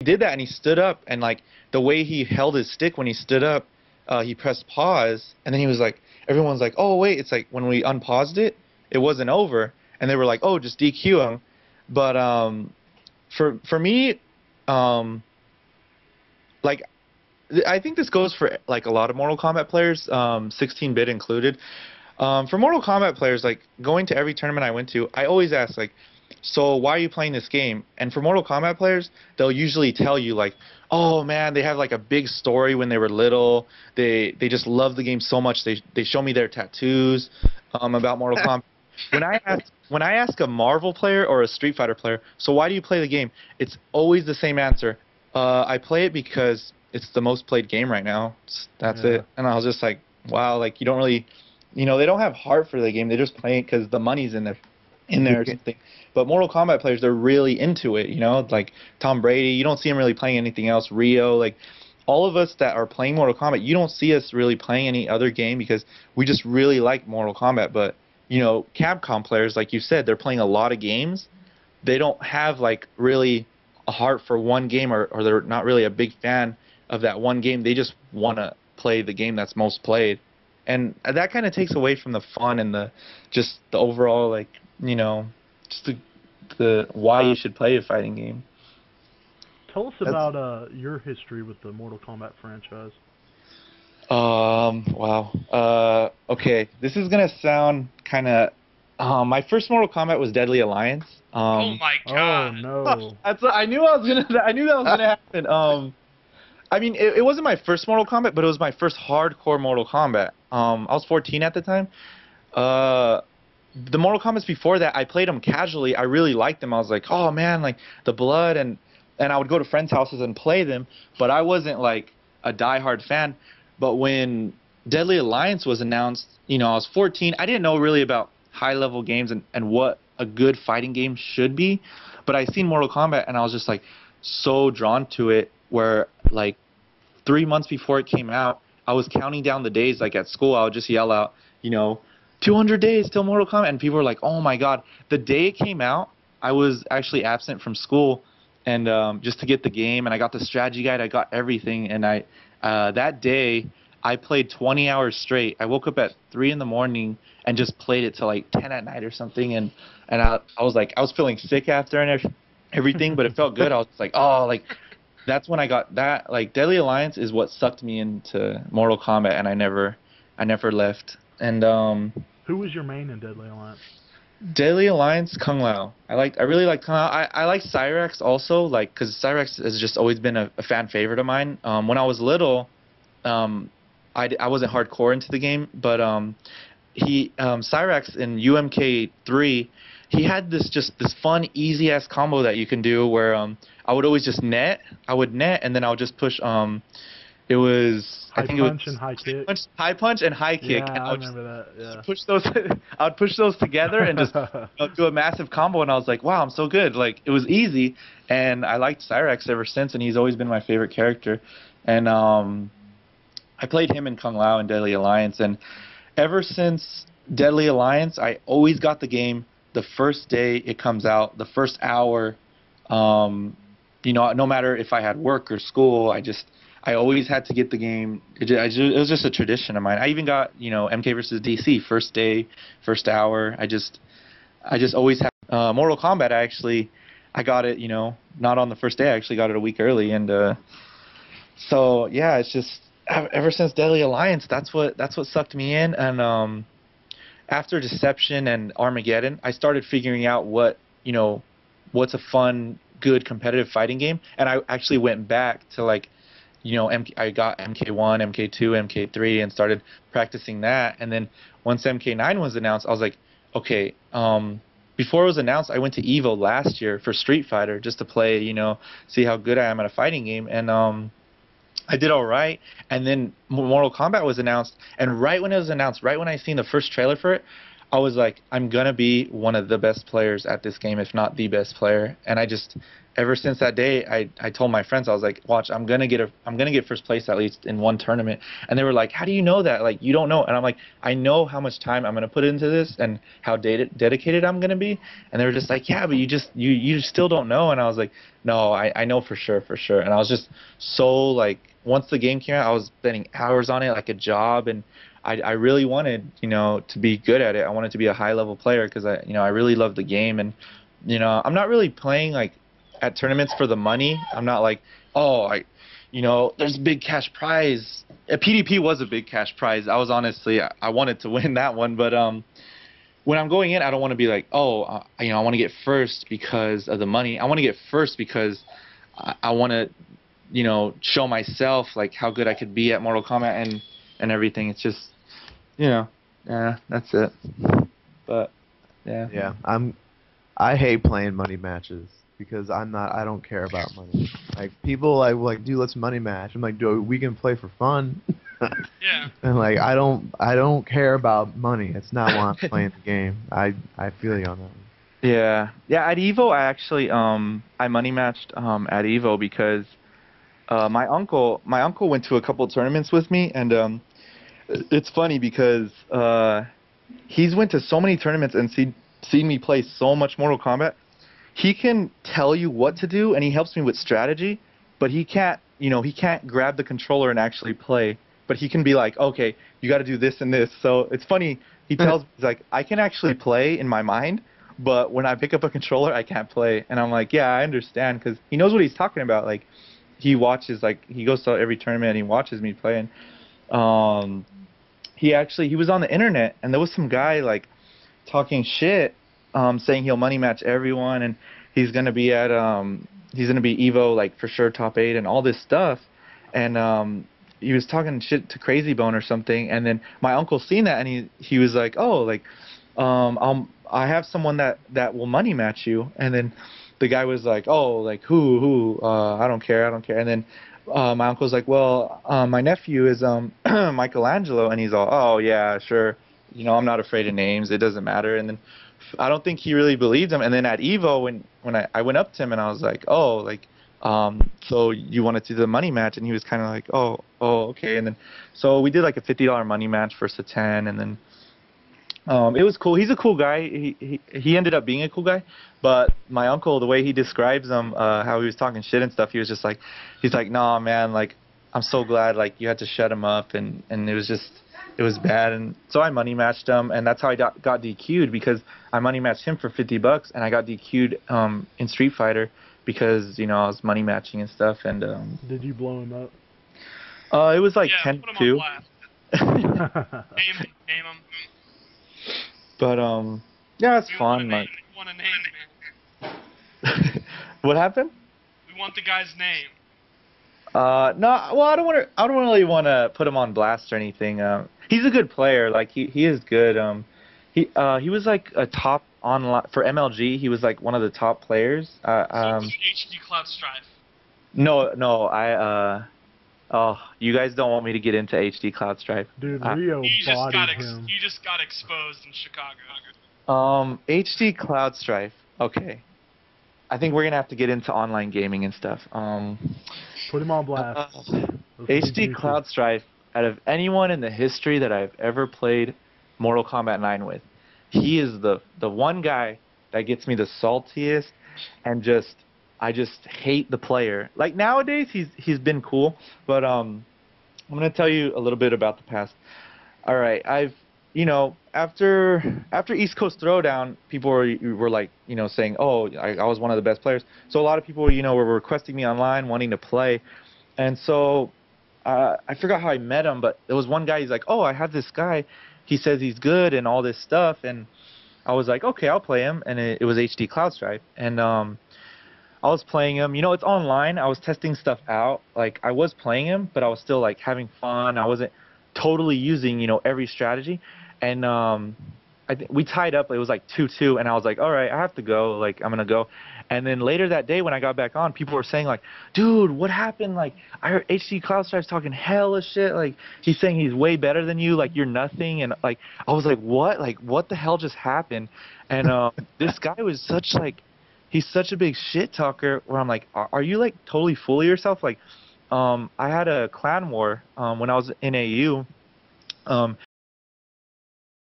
did that and he stood up and like the way he held his stick when he stood up, he pressed pause and then he was like, everyone's like, oh wait, it's like when we unpaused it, it wasn't over, and they were like, oh, just DQ him. But for me, like I think this goes for like a lot of Mortal Kombat players, 16-bit included. For Mortal Kombat players, like going to every tournament I went to, I always ask like, so why are you playing this game? And for Mortal Kombat players, they'll usually tell you like, oh man, they have like a big story when they were little. They just love the game so much. They show me their tattoos about Mortal Kombat. When I ask a Marvel player or a Street Fighter player, so why do you play the game? It's always the same answer. I play it because it's the most played game right now. That's it. And I was just like, wow, like you don't really, they don't have heart for the game. They just play it because the money's in there or something. But Mortal Kombat players, they're really into it, like Tom Brady. You don't see him really playing anything else. Rio, like all of us that are playing Mortal Kombat, you don't see us really playing any other game because we just really like Mortal Kombat. But Capcom players, like you said, they're playing a lot of games. They don't have like really a heart for one game, or they're not really a big fan of that one game. They just want to play the game that's most played, and that kind of takes away from the fun and the overall like just the why you should play a fighting game. Tell us about your history with the Mortal Kombat franchise. Wow. Okay, this is gonna sound kind of. My first Mortal Kombat was Deadly Alliance. Oh my god! Oh no! I knew that was gonna happen. I mean, it wasn't my first Mortal Kombat, but it was my first hardcore Mortal Kombat. I was 14 at the time. The Mortal Kombats before that, I played them casually. I really liked them. I was like, oh man, like the blood, and I would go to friends' houses and play them, but I wasn't like a diehard fan. But when Deadly Alliance was announced, I was 14. I didn't know really about high-level games and what a good fighting game should be, but I seen Mortal Kombat and I was just like so drawn to it, where like 3 months before it came out, I was counting down the days. Like at school, I would just yell out, 200 days till Mortal Kombat, and people were like, oh my god. The day it came out, I was actually absent from school, and just to get the game, and I got the strategy guide, I got everything, and that day I played 20 hours straight. I woke up at 3 in the morning and just played it till like 10 at night or something, and I was feeling sick after and everything, but it felt good. I was like, oh, like that's when I got that. Like Deadly Alliance is what sucked me into Mortal Kombat, and I never left. And who was your main in Deadly Alliance? Deadly Alliance, Kung Lao. I really like Kung Lao. I like Cyrax also, like because Cyrax has just always been a fan favorite of mine. When I was little, I wasn't hardcore into the game, but Cyrax in UMK3, he had this fun easy ass combo that you can do where I would always just net, and then I would just push it was high punch and high kick. High punch and high kick. Yeah, and I remember that. Yeah. Push those. I would push those together and just do a massive combo. And I was like, wow, I'm so good. Like it was easy, and I liked Cyrax ever since, and he's always been my favorite character. And I played him in Kung Lao and Deadly Alliance, and ever since Deadly Alliance, I always got the game the first day it comes out, the first hour. No matter if I had work or school, I always had to get the game. It was just a tradition of mine. I even got MK versus DC first day, first hour. I just always had Mortal Kombat. I got it. Not on the first day. I actually got it a week early, and so yeah, it's just ever since Deadly Alliance, that's what sucked me in. And after Deception and Armageddon, I started figuring out what's a fun, good competitive fighting game, and I actually went back to like. I got MK1, MK2, MK3, and started practicing that. And then once MK9 was announced, I was like, okay. Before it was announced, I went to EVO last year for Street Fighter just to play, see how good I am at a fighting game. And I did all right. And then Mortal Kombat was announced. And right when it was announced, right when I seen the first trailer for it, I was like, I'm gonna be one of the best players at this game, if not the best player. And I just, ever since that day, I told my friends, I was like, watch, I'm gonna get first place at least in one tournament. And they were like, how do you know that? Like, you don't know. And I'm like, I know how much time I'm gonna put into this and how dedicated I'm gonna be. And they were just like, yeah, but you still don't know. And I was like, no, I know for sure, for sure. And I was just so like, once the game came out, I was spending hours on it like a job, and I really wanted, to be good at it. I wanted to be a high-level player because I really love the game. And, I'm not really playing, like, at tournaments for the money. I'm not like, oh, there's a big cash prize. PDP was a big cash prize. I was honestly, I wanted to win that one. But when I'm going in, I don't want to be like, oh, I want to get first because of the money. I want to get first because I want to, show myself, like, how good I could be at Mortal Kombat and everything. It's just, yeah, that's it. But yeah. Yeah, I hate playing money matches because I don't care about money. Like people like, dude, let's money match. I'm like, dude, we can play for fun. Yeah. And like I don't care about money. It's not why I'm playing the game. I feel you on that one. Yeah. At Evo, I actually I money matched at Evo because my uncle went to a couple tournaments with me, and it's funny because he's went to so many tournaments and seen me play so much Mortal Kombat. He can tell you what to do, and he helps me with strategy, but he can't grab the controller and actually play. But he can be like, okay, you got to do this and this. So it's funny. He tells me, he's like, I can actually play in my mind, but when I pick up a controller, I can't play. And I'm like, yeah, I understand, because he knows what he's talking about. Like, he watches, like, he goes to every tournament and he watches me play. And he was on the internet, and there was some guy like talking shit, saying he'll money match everyone, and he's gonna be at Evo, like, for sure top 8 and all this stuff. And he was talking shit to Crazy Bone or something, and then my uncle seen that, and he was like, oh, like, I have someone that will money match you. And then the guy was like, oh, like, who I don't care. And then my uncle's like, well, my nephew is Michelangelo. And he's all, oh yeah, sure, I'm not afraid of names, it doesn't matter. And then I don't think he really believed him. And then at Evo, when I went up to him and I was like, oh, like, so you want to do the money match? And he was kind of like, oh, okay. And then so we did like a $50 money match versus a 10, and then it was cool. He's a cool guy. He ended up being a cool guy. But my uncle, the way he describes him, how he was talking shit and stuff, he was just like, he's like, nah, man, like, I'm so glad, like, you had to shut him up, and it was bad. And so I money matched him, and that's how I got DQ'd, because I money matched him for $50, and I got DQ'd in Street Fighter because, I was money matching and stuff. And did you blow him up? It was like 10-2. Name him. But yeah, it's fun. Like, we want a name, man. What happened? We want the guy's name. No, well, I don't really want to put him on blast or anything. He's a good player. Like, he is good. He was like a top online for MLG. He was like one of the top players. So HD Cloud Strife. No, oh, you guys don't want me to get into HD Cloud Strife. Dude, Rio bodied him. You just got exposed in Chicago. HD Cloud Strife. Okay. I think we're gonna have to get into online gaming and stuff. Put him on blast. HD Cloud Strife, out of anyone in the history that I've ever played Mortal Kombat 9 with, he is the one guy that gets me the saltiest, and I just hate the player. Like, nowadays he's been cool, but I'm gonna tell you a little bit about the past. All right, after East Coast Throwdown, people were like, saying, oh, I was one of the best players. So a lot of people, were requesting me online, wanting to play. And so I forgot how I met him, but there was one guy, he's like, oh, I have this guy. He says he's good and all this stuff. And I was like, okay, I'll play him. And it was HD Cloud Strife. And I was playing him. It's online. I was testing stuff out. Like, I was playing him, but I was still, like, having fun. I wasn't totally using, every strategy. And we tied up. It was like 2-2, and I was like, all right, I have to go. Like, I'm gonna go. And then later that day, when I got back on, people were saying like, dude, what happened? Like, I heard HD Cloud Stripe's talking hella shit. Like, he's saying he's way better than you. Like, you're nothing. And like, I was like, what? Like, what the hell just happened? And this guy was such like, he's such a big shit talker. Where I'm like, are you like totally full of yourself? Like, I had a clan war when I was in AU.